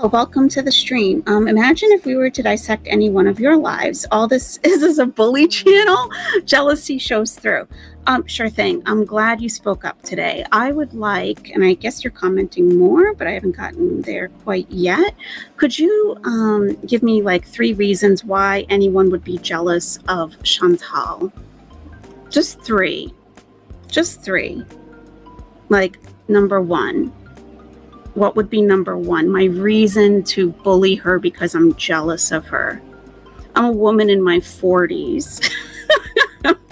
welcome to the stream. Imagine if we were to dissect any one of your lives. All this is a bully channel. Jealousy shows through. Sure thing. I'm glad you spoke up today. I would like, and I guess you're commenting more, but I haven't gotten there quite yet. Could you give me like 3 reasons why anyone would be jealous of Chantal? Just 3. Just 3. Like, number 1. What would be number 1? My reason to bully her because I'm jealous of her. I'm a woman in my 40s.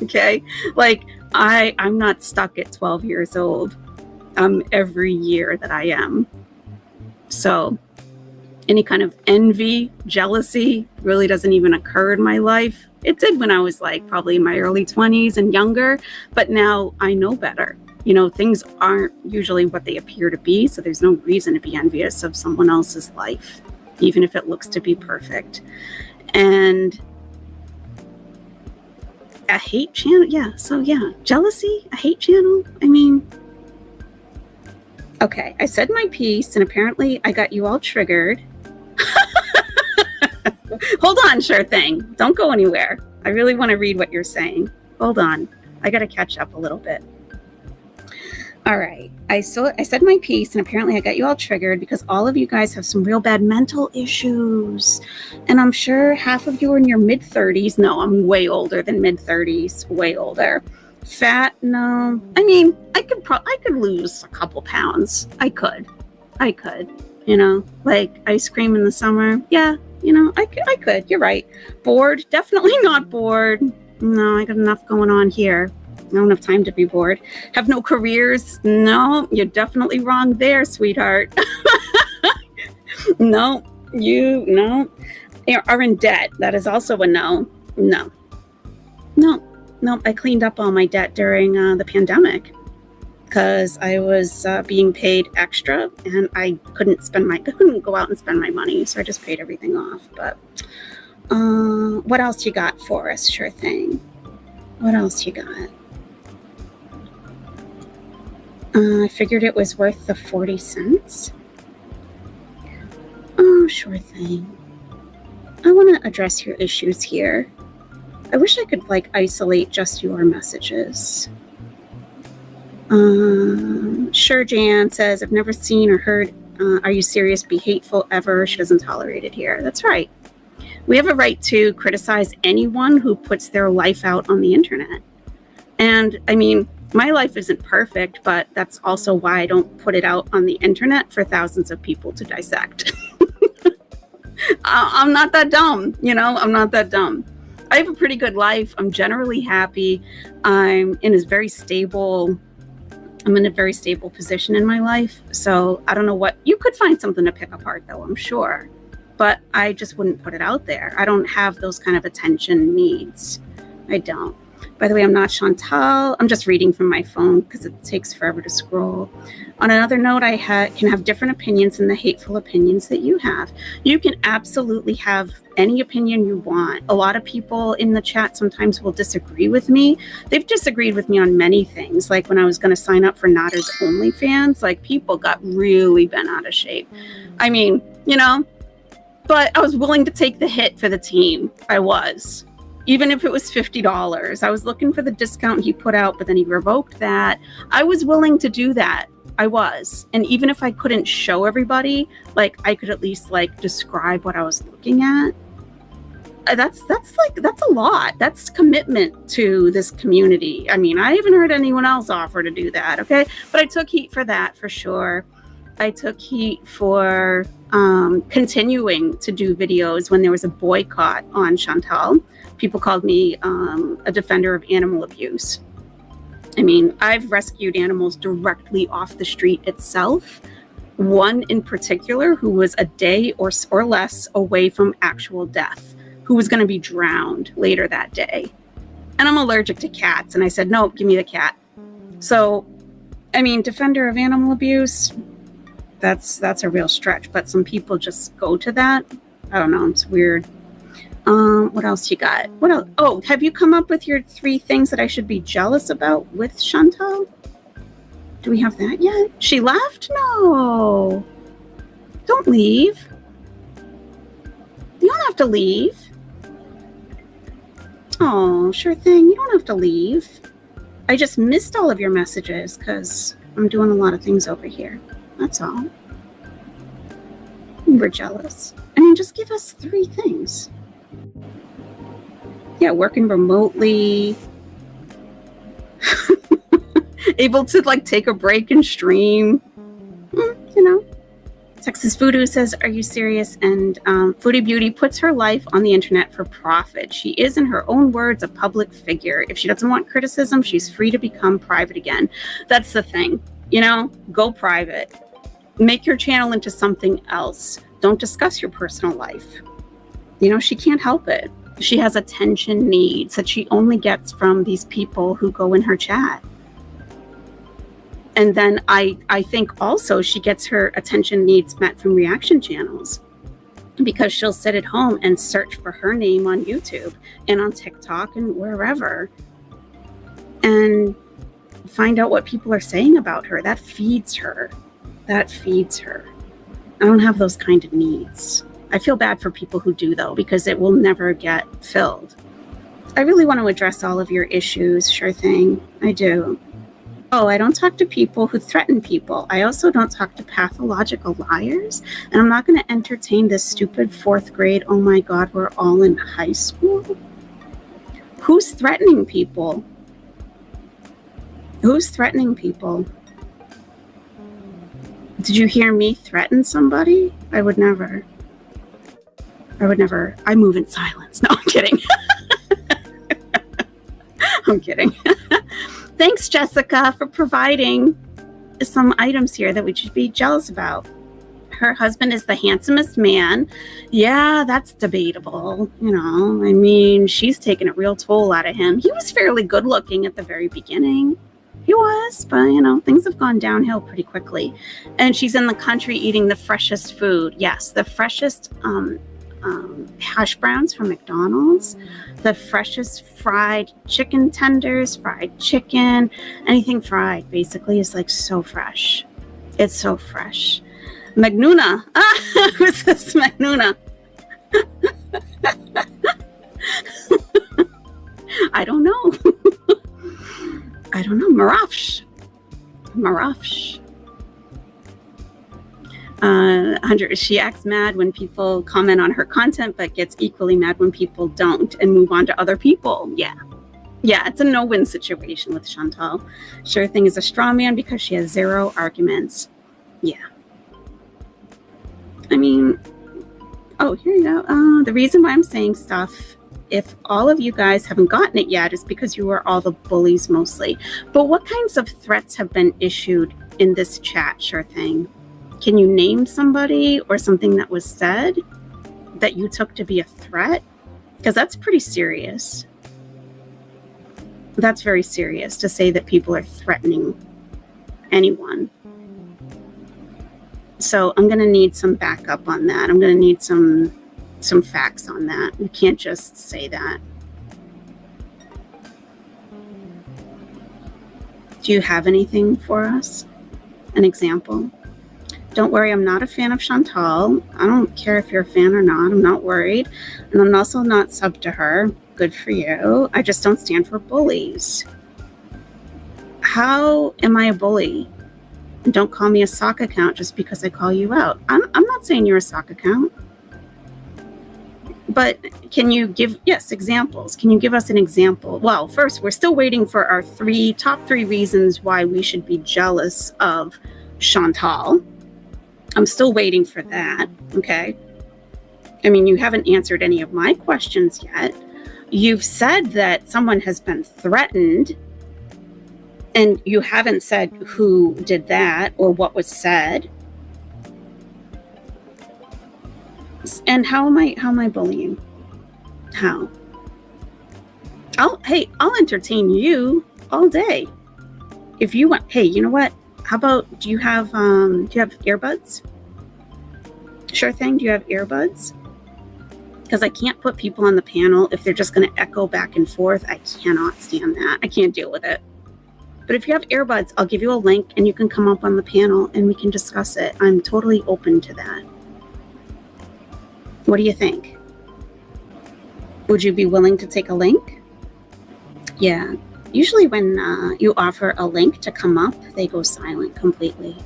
Okay? Like, I'm not stuck at 12 years old. Every year that I am. So, any kind of envy, jealousy really doesn't even occur in my life. It did when I was like probably in my early 20s and younger, but now I know better. You know, things aren't usually what they appear to be, so there's no reason to be envious of someone else's life, even if it looks to be perfect. And a hate channel, jealousy, a hate channel. I mean, okay, I said my piece, and apparently I got you all triggered. Hold on, sure thing. Don't go anywhere. I really want to read what you're saying. Hold on. I got to catch up a little bit. All right. I said my piece, and apparently I got you all triggered because all of you guys have some real bad mental issues. And I'm sure half of you are in your mid-30s. No, I'm way older than mid-30s. Way older. Fat? No. I mean, I could lose a couple pounds. I could. You know, like ice cream in the summer. Yeah. You know, I could. You're right. Bored? Definitely not bored. No, I got enough going on here. I don't have time to be bored. Have no careers? No, you're definitely wrong there, sweetheart. No, you are in debt. That is also a no. No, I cleaned up all my debt during the pandemic because I was being paid extra and I couldn't go out and spend my money. So I just paid everything off. But what else you got for us? Sure thing. What else you got? I figured it was worth the 40 cents. Oh, sure thing. I want to address your issues here. I wish I could isolate just your messages. Sure, Jan says, I've never seen or heard, are you serious, be hateful ever. She doesn't tolerate it here. That's right. We have a right to criticize anyone who puts their life out on the internet. And I mean, my life isn't perfect, but that's also why I don't put it out on the internet for thousands of people to dissect. I'm not that dumb, I'm not that dumb. I have a pretty good life. I'm generally happy. I'm in a very stable position in my life. So I don't know you could find something to pick apart though, I'm sure, but I just wouldn't put it out there. I don't have those kind of attention needs. I don't. By the way, I'm not Chantal. I'm just reading from my phone because it takes forever to scroll. On another note, I can have different opinions than the hateful opinions that you have. You can absolutely have any opinion you want. A lot of people in the chat sometimes will disagree with me. They've disagreed with me on many things. Like when I was going to sign up for Nodders OnlyFans, people got really bent out of shape. I mean, but I was willing to take the hit for the team. I was. Even if it was $50, I was looking for the discount he put out, but then he revoked that. I was willing to do that. I was. And even if I couldn't show everybody, I could at least describe what I was looking at. That's a lot. That's commitment to this community. I mean, I haven't heard anyone else offer to do that. Okay. But I took heat for that for sure. I took heat for continuing to do videos when there was a boycott on Chantal. People called me a defender of animal abuse. I mean, I've rescued animals directly off the street itself. One in particular who was a day or less away from actual death, who was going to be drowned later that day. And I'm allergic to cats. And I said, no, give me the cat. So, I mean, defender of animal abuse, that's a real stretch. But some people just go to that. I don't know. It's weird. What else you got? What else? Oh, have you come up with your 3 things that I should be jealous about with Chantal? Do we have that yet? She left? No. Don't leave. have to leave. Oh, sure thing. You don't have to leave. I just missed all of your messages because I'm doing a lot of things over here. That's all. We're jealous. I mean, just give us 3 things. Yeah, working remotely. Able to like take a break and stream. You know. Texas Voodoo says, are you serious? And Foodie Beauty puts her life on the internet for profit. She is, in her own words, a public figure. If she doesn't want criticism, she's free to become private again. That's the thing. You know, go private. Make your channel into something else. Don't discuss your personal life. You know, she can't help it. She has attention needs that she only gets from these people who go in her chat. And then I think also she gets her attention needs met from reaction channels, because she'll sit at home and search for her name on YouTube and on TikTok and wherever and find out what people are saying about her. That feeds her. That feeds her. I don't have those kind of needs. I feel bad for people who do, though, because it will never get filled. I really want to address all of your issues. Sure thing. I do. Oh, I don't talk to people who threaten people. I also don't talk to pathological liars. And I'm not going to entertain this stupid 4th grade, oh my God, we're all in high school. Who's threatening people? Who's threatening people? Did you hear me threaten somebody? I would never. I would never. I move in silence. No, I'm kidding. I'm kidding. Thanks, Jessica, for providing some items here that we should be jealous about. Her husband is the handsomest man. Yeah, that's debatable. You know, I mean, she's taken a real toll out of him. He was fairly good looking at the very beginning. He was, but, you know, things have gone downhill pretty quickly. And she's in the country eating the freshest food. Yes, the freshest hash browns from McDonald's, the freshest fried chicken tenders, fried chicken, anything fried basically is like so fresh. It's so fresh. Magnuna. Who's this Magnuna? I don't know. I don't know. Marafsh. 100. She acts mad when people comment on her content, but gets equally mad when people don't and move on to other people. Yeah, it's a no-win situation with Chantal. Sure thing is a straw man because she has 0 arguments. Yeah. I mean, oh, here you go. The reason why I'm saying stuff, if all of you guys haven't gotten it yet, is because you are all the bullies mostly. But what kinds of threats have been issued in this chat? Sure thing. Can you name somebody or something that was said that you took to be a threat? Because that's pretty serious. That's very serious to say that people are threatening anyone. So I'm going to need some backup on that. I'm going to need some facts on that. We can't just say that. Do you have anything for us? An example? Don't worry, I'm not a fan of Chantal. I don't care if you're a fan or not. I'm not worried. And I'm also not sub to her. Good for you. I just don't stand for bullies. How am I a bully? And don't call me a sock account just because I call you out. I'm not saying you're a sock account. But can you give, yes, examples. Can you give us an example? Well, first, we're still waiting for our top three reasons why we should be jealous of Chantal. I'm still waiting for that, okay? I mean, you haven't answered any of my questions yet. You've said that someone has been threatened, and you haven't said who did that or what was said. And how am I bullying? How? I'll entertain you all day. If you want, hey, you know what? How about, do you have earbuds? Sure thing. Do you have earbuds? Because I can't put people on the panel if they're just going to echo back and forth. I cannot stand that. I can't deal with it. But if you have earbuds, I'll give you a link and you can come up on the panel and we can discuss it. I'm totally open to that. What do you think? Would you be willing to take a link? Yeah. Usually when you offer a link to come up, they go silent completely.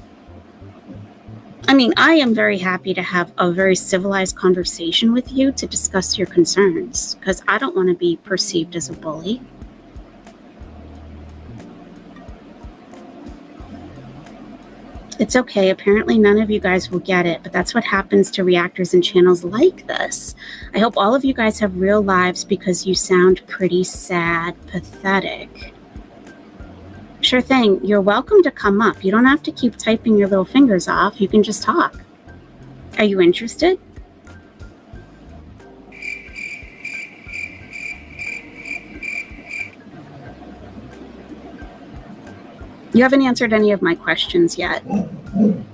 I mean, I am very happy to have a very civilized conversation with you to discuss your concerns, because I don't want to be perceived as a bully. It's okay. Apparently none of you guys will get it, but that's what happens to reactors and channels like this. I hope all of you guys have real lives, because you sound pretty sad, pathetic. Sure thing. You're welcome to come up. You don't have to keep typing your little fingers off. You can just talk. Are you interested? You haven't answered any of my questions yet. And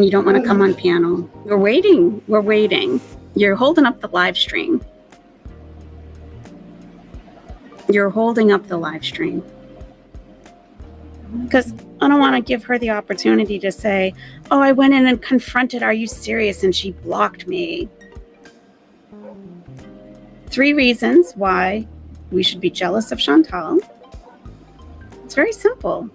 you don't want to come on panel. We're waiting. We're waiting. You're holding up the live stream. You're holding up the live stream. Because I don't want to give her the opportunity to say, oh, I went in and confronted, are you serious? And she blocked me. 3 reasons why we should be jealous of Chantal. It's very simple.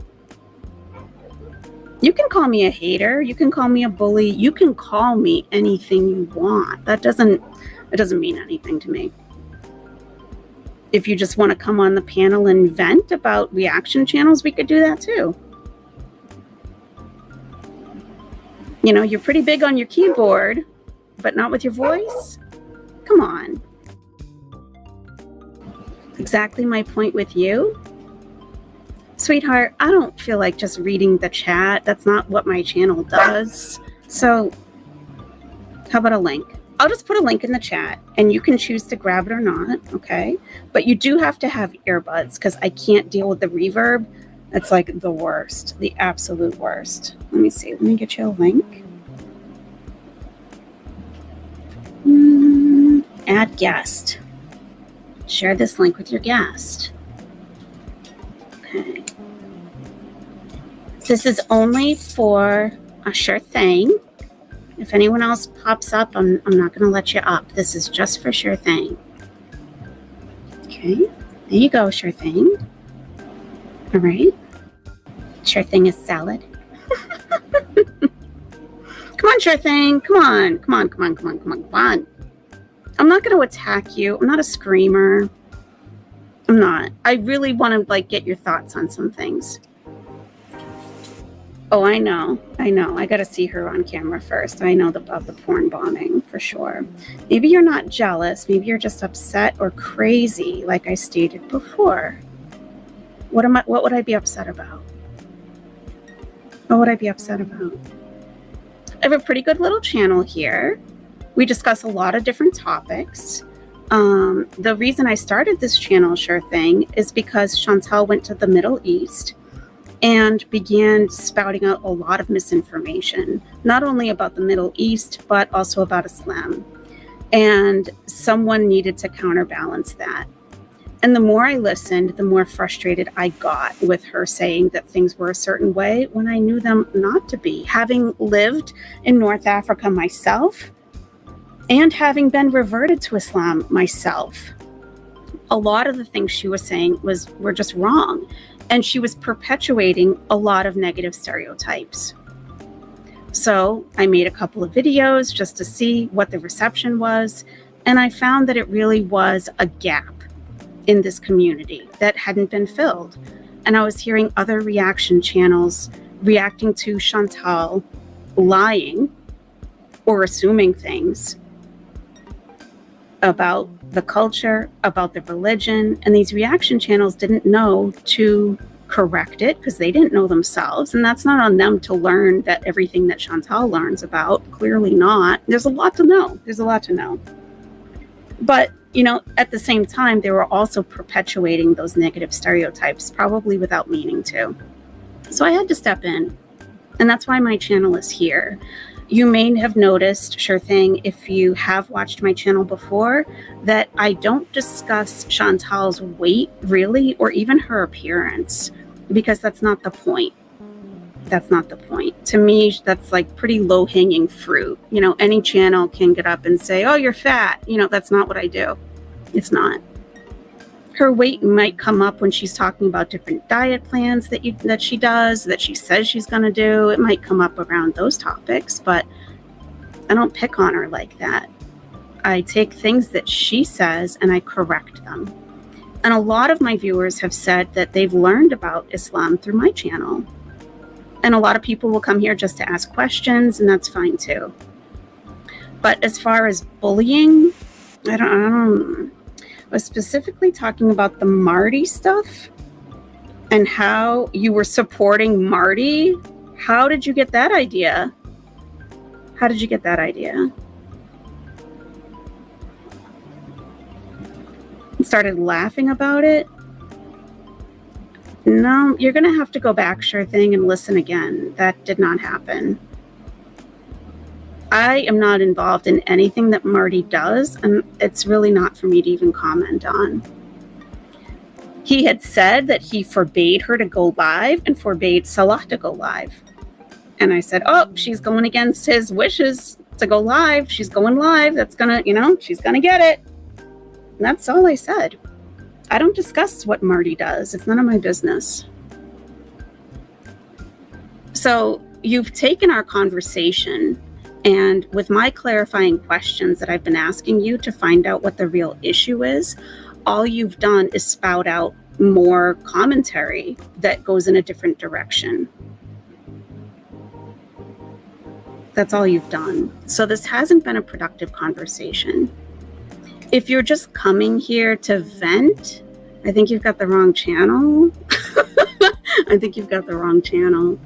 You can call me a hater. You can call me a bully. You can call me anything you want. It doesn't mean anything to me. If you just want to come on the panel and vent about reaction channels, we could do that too. You know, you're pretty big on your keyboard, but not with your voice. Come on. Exactly my point with you. Sweetheart, I don't feel like just reading the chat. That's not what my channel does. So how about a link? I'll just put a link in the chat and you can choose to grab it or not, okay? But you do have to have earbuds, because I can't deal with the reverb. It's like the worst, the absolute worst. Let me see, let me get you a link. Add guest. Share this link with your guest. Okay. This is only for a sure thing. If anyone else pops up, I'm not going to let you up. This is just for sure thing. Okay, there you go, sure thing. All right. Sure thing is salad. Come on, sure thing. Come on. Come on, come on, come on, come on, come on. I'm not going to attack you. I'm not a screamer. I'm not. I really want to like get your thoughts on some things. Oh, I know. I got to see her on camera first. I know about the porn bombing for sure. Maybe you're not jealous. Maybe you're just upset or crazy, like I stated before. What would I be upset about? What would I be upset about? I have a pretty good little channel here. We discuss a lot of different topics. The reason I started this channel, sure thing, is because Chantal went to the Middle East and began spouting out a lot of misinformation, not only about the Middle East, but also about Islam. And someone needed to counterbalance that. And the more I listened, the more frustrated I got with her saying that things were a certain way when I knew them not to be. Having lived in North Africa myself, and having been reverted to Islam myself, a lot of the things she was saying were just wrong. And she was perpetuating a lot of negative stereotypes. So I made a couple of videos just to see what the reception was. And I found that it really was a gap in this community that hadn't been filled. And I was hearing other reaction channels reacting to Chantal lying or assuming things about the culture, about the religion, and these reaction channels didn't know to correct it because they didn't know themselves. And that's not on them to learn that everything that Chantal learns about. Clearly not. There's a lot to know. There's a lot to know. But, you know, at the same time, they were also perpetuating those negative stereotypes, probably without meaning to. So I had to step in. And that's why my channel is here. You may have noticed, sure thing, if you have watched my channel before, that I don't discuss Chantal's weight, really, or even her appearance, because that's not the point. That's not the point. To me, that's like pretty low-hanging fruit. You know, any channel can get up and say, oh, you're fat. You know, that's not what I do. It's not. Her weight might come up when she's talking about different diet plans that she does, that she says she's going to do. It might come up around those topics, but I don't pick on her like that. I take things that she says and I correct them. And a lot of my viewers have said that they've learned about Islam through my channel. And a lot of people will come here just to ask questions, and that's fine too. But as far as bullying, I was specifically talking about the Marty stuff and how you were supporting Marty. How did you get that idea? How did you get that idea? Started laughing about it? No, you're going to have to go back, sure thing, and listen again. That did not happen. I am not involved in anything that Marty does, and it's really not for me to even comment on. He had said that he forbade her to go live and forbade Salah to go live. And I said, oh, she's going against his wishes to go live. She's going live. That's going to, she's going to get it. And that's all I said. I don't discuss what Marty does. It's none of my business. So you've taken our conversation, and with my clarifying questions that I've been asking you to find out what the real issue is, all you've done is spout out more commentary that goes in a different direction. That's all you've done. So this hasn't been a productive conversation. If you're just coming here to vent, I think you've got the wrong channel. I think you've got the wrong channel.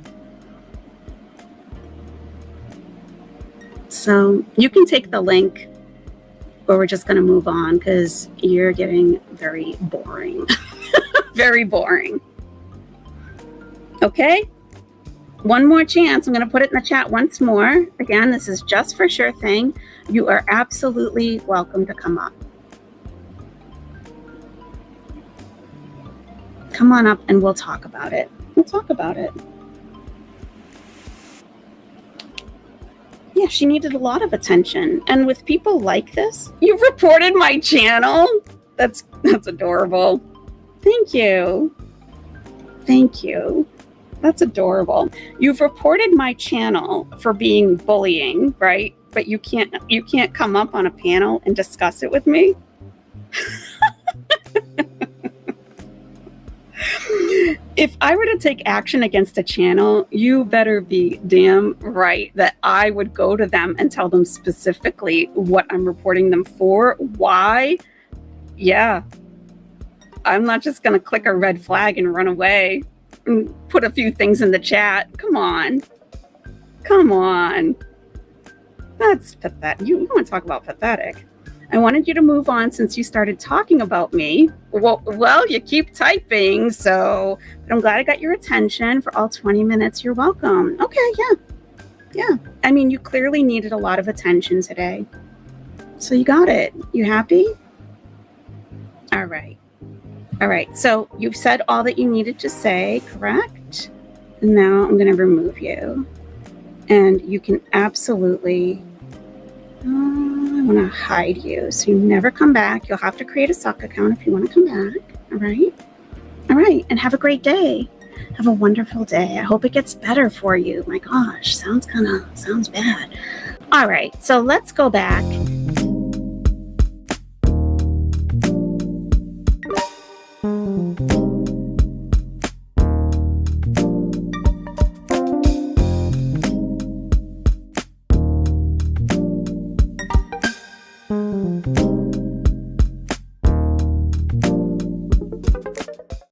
So you can take the link, or we're just going to move on because you're getting very boring. Very boring. Okay? One more chance. I'm going to put it in the chat once more. Again, this is just for sure thing. You are absolutely welcome to come up. Come on up and we'll talk about it. We'll talk about it. Yeah, she needed a lot of attention. And with people like this, you've reported my channel. That's adorable. Thank you. Thank you. That's adorable. You've reported my channel for being bullying, right? But you can't come up on a panel and discuss it with me. If I were to take action against a channel, you better be damn right that I would go to them and tell them specifically what I'm reporting them for. Why? Yeah. I'm not just going to click a red flag and run away and put a few things in the chat. Come on. Come on. That's pathetic. You want to talk about pathetic. I wanted you to move on since you started talking about me. Well, you keep typing, but I'm glad I got your attention for all 20 minutes. You're welcome. Okay, yeah. I mean, you clearly needed a lot of attention today. So you got it. You happy? All right. So you've said all that you needed to say, correct? And now I'm going to remove you. And you can absolutely... I want to hide you so you never come back. You'll have to create a sock account if you want to come back. All right. And have a great day. Have a wonderful day. I hope it gets better for you. My gosh, sounds bad. All right. So let's go back